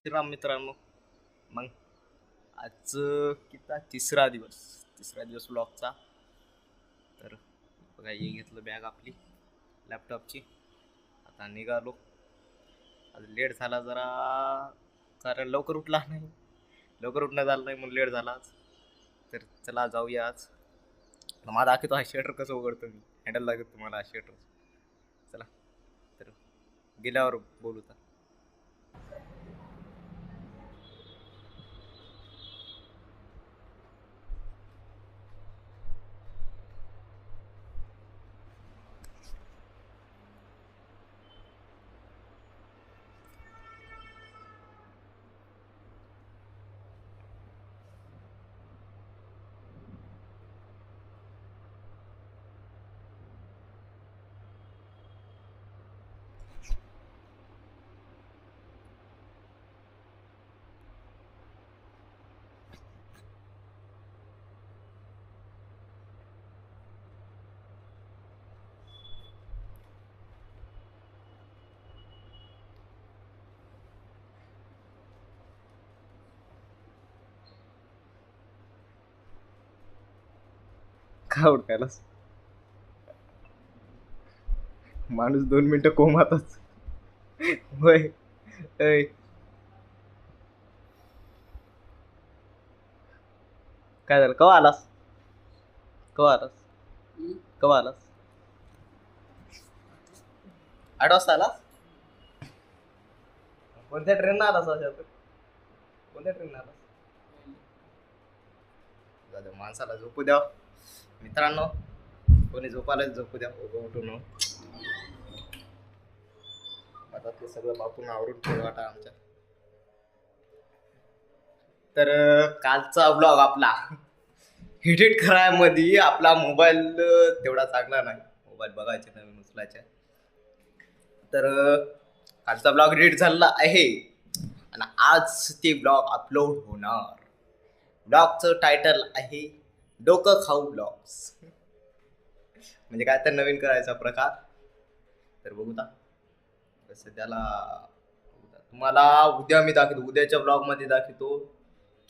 श्रीराम मित्रांनो. मग आज किती तिसरा दिवस व्लॉगचा. तर बघा, हे घेतलं बॅग आपली लॅपटॉपची. आता निघालो. आज लेट झाला जरा, कारण लवकर उठणं झालं नाही म्हणून लेट झाला आज. तर चला जाऊया आज. मला दाखवतो हा शटर कसं उघडतो मी, हँडल लागत तुम्हाला हा शटर. चला तर गेल्यावर बोलू तर. का उडकायलास माणूस 2 मिनिटं कोमातच. होय ऐ, काय झालं? कवा आलास? कवा आलास? 8 वाजता आलास? कोणत्या ट्रेन आलास? अशा तर कोणत्या ट्रेन आलास? दादा माणसाला झोपू द्या मित्रांनो. कोणी झोपायला झोपू द्या. उठून आता ते सगळं बापून आवरून ठेवाटा आमच्या. तर कालचा ब्लॉग आपला एडिट करायमध्ये आपला मोबाईल तेवढा चांगला नाही. मोबाईल बघायचे नवीन उचलायचे. तर कालचा ब्लॉग एडिट झालेला आहे आणि आज ते ब्लॉग अपलोड होणार. ब्लॉगचं टायटल आहे डोकं खाऊ ब्लॉग्स. म्हणजे काय तर नवीन करायचा प्रकार. तर बघू सध्याला तुम्हाला उद्या मी दाखवतो, उद्याच्या ब्लॉगमध्ये दाखवतो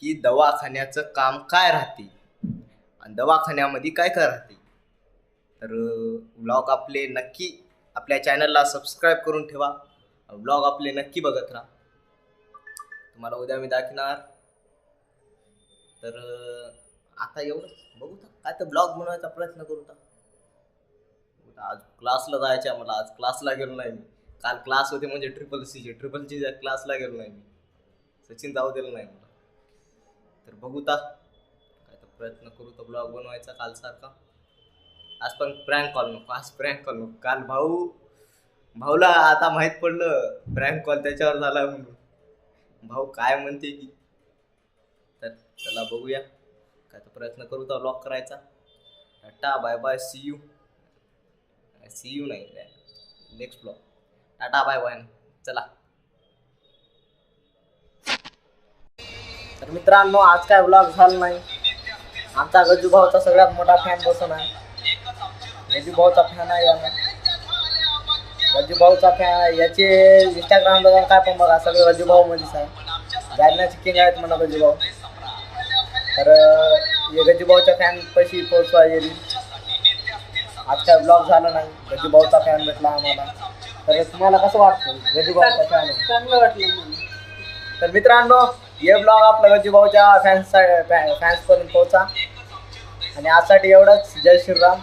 की दवाखान्याचं काम काय राहते आणि दवाखान्यामध्ये काय काय राहते. तर ब्लॉग आपले नक्की आपल्या चॅनलला सबस्क्राईब करून ठेवा. ब्लॉग आपले नक्की बघत राहा. तुम्हाला उद्या मी दाखवणार. तर आता एवढं बघू काय तर ब्लॉग बनवायचा प्रयत्न करू. आज क्लासला जायचं आहे मला. आज क्लासला गेलो नाही मी. काल क्लास होते म्हणजे ट्रिपल सी क्लासला गेलो नाही मी. सचिन जाऊ दिलं नाही मला. तर बघू काय तर प्रयत्न करू तर ब्लॉग बनवायचा कालसारखा. आज पण प्रँक कॉल नको. काल भाऊला आता माहित पडलं प्रँक कॉल त्याच्यावर झाला म्हणून. भाऊ काय म्हणते की. तर चला बघूया काय तर प्रयत्न करू तर ब्लॉग करायचा. Tata bye bye, see you नाही next blog. Tata bye bye. चला तर मित्रांनो, आज काय ब्लॉग झाला नाही. आमचा गजू भाऊचा सगळ्यात मोठा फॅन बसून आहे. गजू भाऊचा फॅन आहे याला. गजू भाऊचा फॅन याचे इंस्टाग्रामला जाऊन काय पण बघा, सगळे गजू भाऊ मध्येच आहे. जालन्याचे किंग आहेत म्हणा गजू भाऊ. तर हे गजू भाऊच्या फॅन पैसे पोहोचवा गेली. आज काय ब्लॉग झाला नाही. गजू भाऊचा फॅन भेटला आम्हाला. तर तुम्हाला कसं वाटतं गजू भाऊचा फॅन? चांगलं वाटलं. तर मित्रांनो, हे ब्लॉग आपला गजू भाऊच्या फॅन्सपर्यंत पोहोचा. आणि आजसाठी एवढंच. जय श्रीराम.